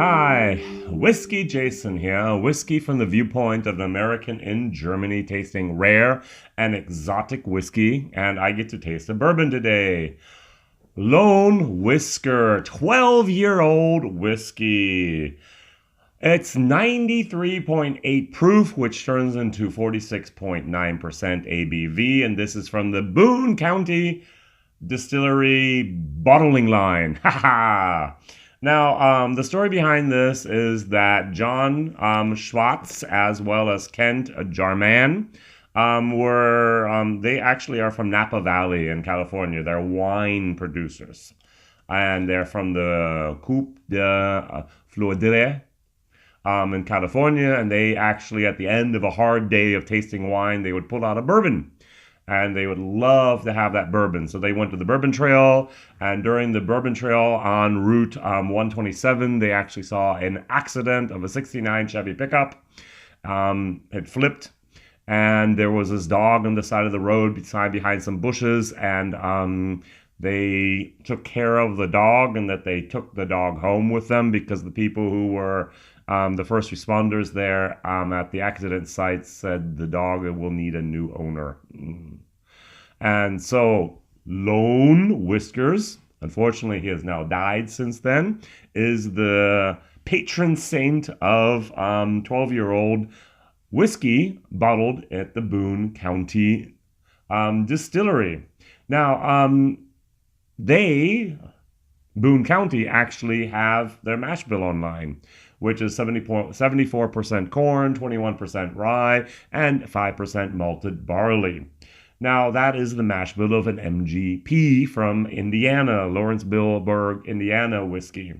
Hi, Whiskey Jason here. Whiskey from the viewpoint of an American in Germany tasting rare and exotic whiskey, and I get to taste a bourbon today. Lone Whisker, 12-year-old whiskey. It's 93.8 proof, which turns into 46.9% ABV, and this is from the Boone County Distillery bottling line. Ha ha! Now, the story behind this is that John Schwartz, as well as Kent Jarman, they actually are from Napa Valley in California. They're wine producers, and they're from the Coupe de Floride in California. And they actually, at the end of a hard day of tasting wine, they would pull out a bourbon. And they would love to have that bourbon. So they went to the Bourbon Trail, and during the Bourbon Trail on Route 127, they actually saw an accident of a 69 Chevy pickup. It flipped, and there was this dog on the side of the road behind some bushes, and they took care of the dog, and that they took the dog home with them because the people who were the first responders there at the accident site said the dog will need a new owner. And so Lone Whiskers, unfortunately he has now died since then, is the patron saint of 12-year-old whiskey bottled at the Boone County Distillery. Now, Boone County, actually have their mash bill online, which is 74% corn, 21% rye, and 5% malted barley. Now, that is the mash bill of an MGP from Indiana, Lawrenceburg, Indiana whiskey.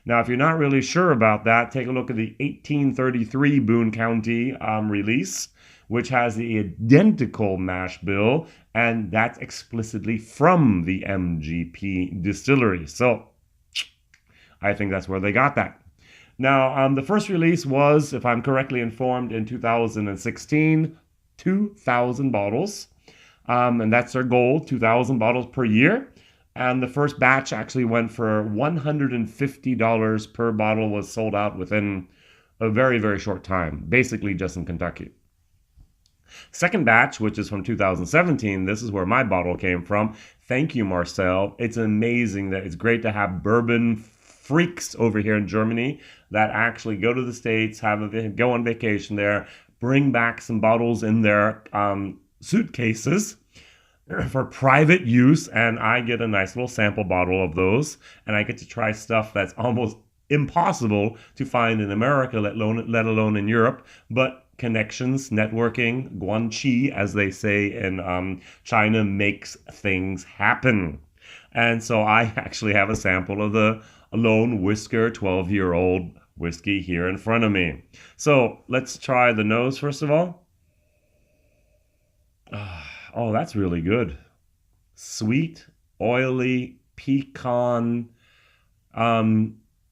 Now, if you're not really sure about that, take a look at the 1833 Boone County release, which has the identical mash bill, and that's explicitly from the MGP distillery. So, I think that's where they got that. Now, the first release was, if I'm correctly informed, in 2016, 2,000 bottles. And that's their goal, 2,000 bottles per year. And the first batch actually went for $150 per bottle, was sold out within a very, very short time, basically just in Kentucky. Second batch, which is from 2017, this is where my bottle came from. Thank you, Marcel. It's amazing that it's great to have bourbon freaks over here in Germany that actually go to the States, go on vacation there, bring back some bottles in their suitcases for private use, and I get a nice little sample bottle of those, and I get to try stuff that's almost impossible to find in America, let alone in Europe, but connections, networking, guanxi, as they say in China, makes things happen. And so I actually have a sample of the Lone Whisker 12-year-old whiskey here in front of me. So let's try the nose first of all. Oh, that's really good. Sweet, oily, pecan, a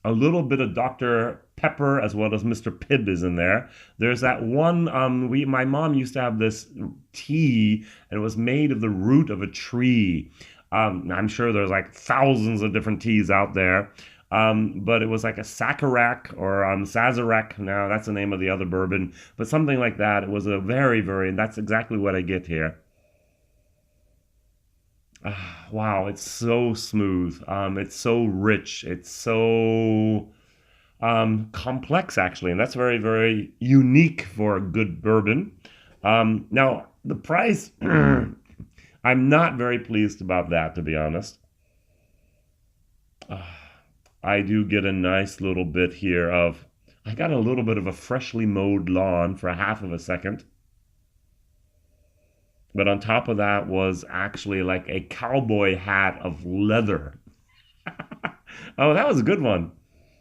little bit of Dr. Pepper as well as Mr. Pibb is in there. There's that one, my mom used to have this tea, and it was made of the root of a tree. I'm sure there's like thousands of different teas out there. But it was like a Sazerac or Sazerac. Now that's the name of the other bourbon, but something like that. It was a very, and that's exactly what I get here. Wow, it's so smooth. It's so rich. It's so complex, actually, and that's very, very unique for a good bourbon. Now, the price, I'm not very pleased about that, to be honest. I do get a nice little bit here I got a little bit of a freshly mowed lawn for half of a second. But on top of that was actually like a cowboy hat of leather. Oh, that was a good one.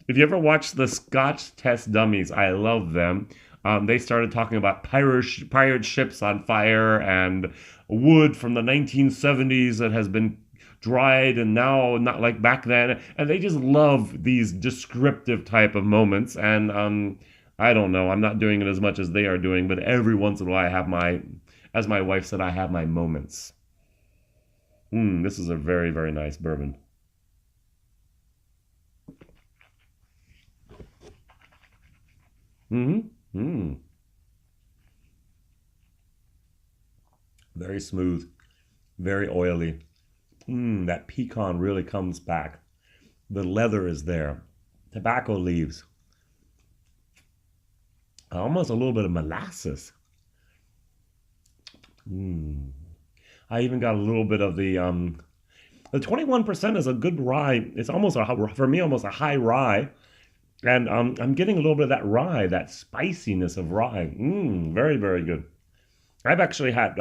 If you ever watch the Scotch Test Dummies, I love them. They started talking about pirate ships on fire and wood from the 1970s that has been dried and now not like back then. And they just love these descriptive type of moments. And I don't know, I'm not doing it as much as they are doing, but every once in a while I have as my wife said, I have my moments. This is a very, very nice bourbon. Mm-hmm. Mm. Very smooth, very oily. That pecan really comes back. The leather is there. Tobacco leaves. Almost a little bit of molasses. Mm. I even got a little bit of the 21% is a good rye. It's almost for me almost a high rye. And I'm getting a little bit of that rye, that spiciness of rye. Very, very good. I've actually had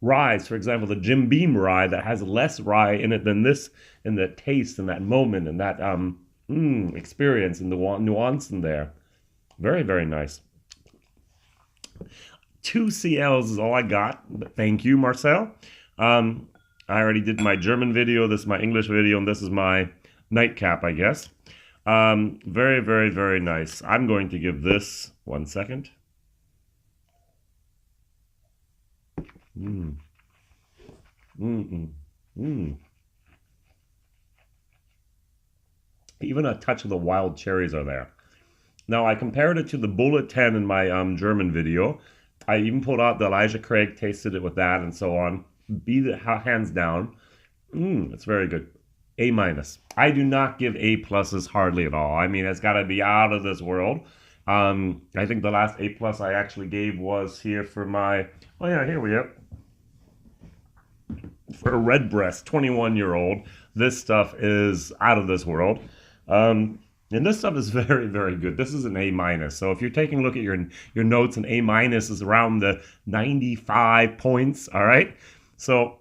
ryes, for example, the Jim Beam rye that has less rye in it than this, in the taste and that moment and that experience and the nuance in there. Very, very nice. 2 CLs is all I got. But thank you, Marcel. I already did my German video. This is my English video, and this is my nightcap, I guess. Very, very, very nice. I'm going to give this 1 second. Mm. Mm-mm. Mm. Even a touch of the wild cherries are there. Now, I compared it to the Bullet 10 in my German video. I even pulled out the Elijah Craig, tasted it with that, and so on. Hands down. It's very good. A minus. I do not give A pluses hardly at all. I mean, it's got to be out of this world. I think the last A plus I actually gave was here for my. Oh yeah, here we are. For a Redbreast 21-year-old, this stuff is out of this world. And this stuff is very, very good. This is an A minus. So if you're taking a look at your notes, an A minus is around the 95 points. All right. So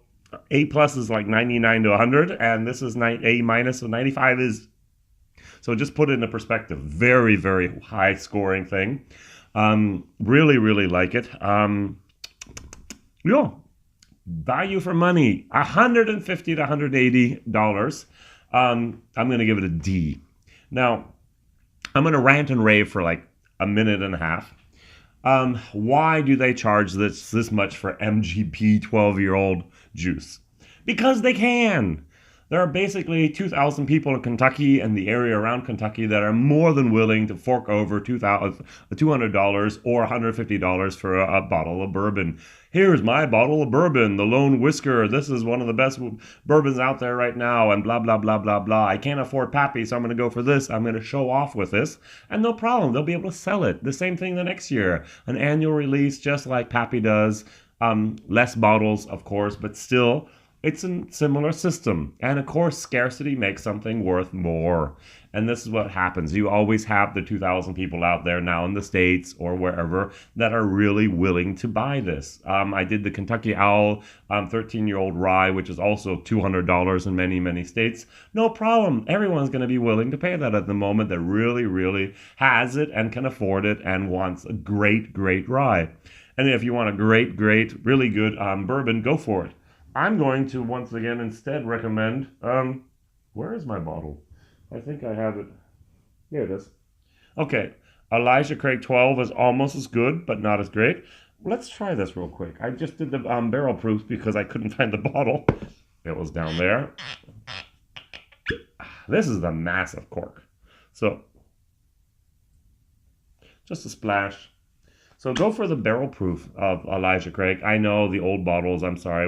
A plus is like 99 to 100, and this is A minus, so 95 is. So just put it into perspective. Very, very high scoring thing. Really, really like it. Yeah. Value for money, $150 to $180. I'm going to give it a D. Now, I'm going to rant and rave for like a minute and a half. Why do they charge this much for MGP 12-year-old juice? Because they can. There are basically 2,000 people in Kentucky and the area around Kentucky that are more than willing to fork over $200 or $150 for a bottle of bourbon. Here's my bottle of bourbon, the Lone Whisker. This is one of the best bourbons out there right now, and blah, blah, blah, blah, blah. I can't afford Pappy, so I'm going to go for this. I'm going to show off with this. And no problem. They'll be able to sell it. The same thing the next year. An annual release, just like Pappy does. Less bottles, of course, but still. It's a similar system. And of course, scarcity makes something worth more. And this is what happens. You always have the 2,000 people out there now in the States or wherever that are really willing to buy this. I did the Kentucky Owl 13-year-old rye, which is also $200 in many, many states. No problem. Everyone's going to be willing to pay that at the moment that really, really has it and can afford it and wants a great, great rye. And if you want a great, great, really good bourbon, go for it. I'm going to once again instead recommend, where is my bottle? I think I have it. Here it is. Okay, Elijah Craig 12 is almost as good, but not as great. Let's try this real quick. I just did the barrel proofs because I couldn't find the bottle. It was down there. This is the massive cork. So, just a splash. So go for the barrel proof of Elijah Craig. I know the old bottles. I'm sorry.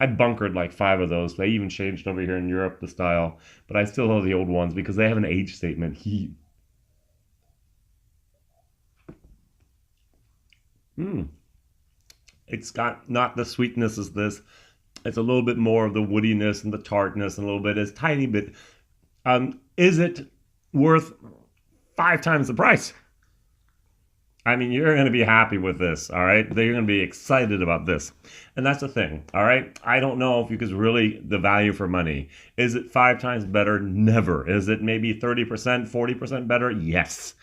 I bunkered like 5 of those. They even changed over here in Europe the style, but I still have the old ones because they have an age statement. It's got not the sweetness as this. It's a little bit more of the woodiness and the tartness, and a little bit is tiny bit. Is it worth 5 times the price? I mean, you're going to be happy with this, all right? They're going to be excited about this. And that's the thing, all right? I don't know if you could really, the value for money. Is it 5 times better? Never. Is it maybe 30%, 40% better? Yes.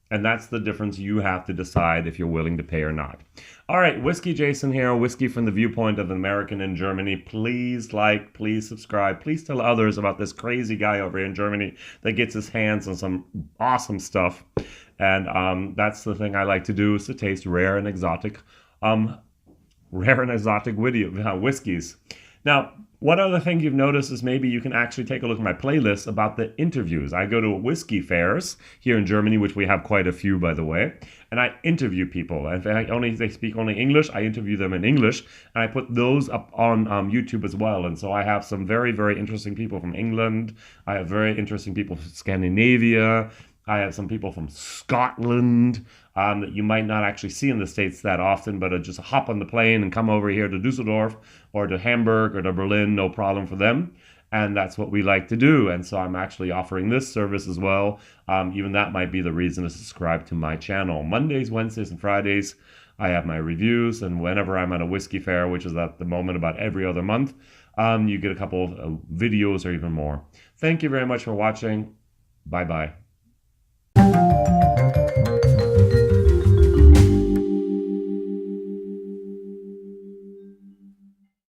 And that's the difference you have to decide if you're willing to pay or not. All right, Whiskey Jason here, Whiskey from the viewpoint of an American in Germany. Please like, please subscribe. Please tell others about this crazy guy over here in Germany that gets his hands on some awesome stuff. And that's the thing I like to do, is to taste rare and exotic whiskeys. Now, One other thing you've noticed is maybe you can actually take a look at my playlist about the interviews. I go to whiskey fairs here in Germany, which we have quite a few, by the way, and I interview people. And if they speak only English, I interview them in English, and I put those up on YouTube as well. And so I have some very, very interesting people from England. I have very interesting people from Scandinavia. I have some people from Scotland that you might not actually see in the States that often, but just hop on the plane and come over here to Dusseldorf or to Hamburg or to Berlin, no problem for them. And that's what we like to do. And so I'm actually offering this service as well. Even that might be the reason to subscribe to my channel. Mondays, Wednesdays, and Fridays, I have my reviews. And whenever I'm at a whiskey fair, which is at the moment about every other month, you get a couple of videos or even more. Thank you very much for watching. Bye-bye.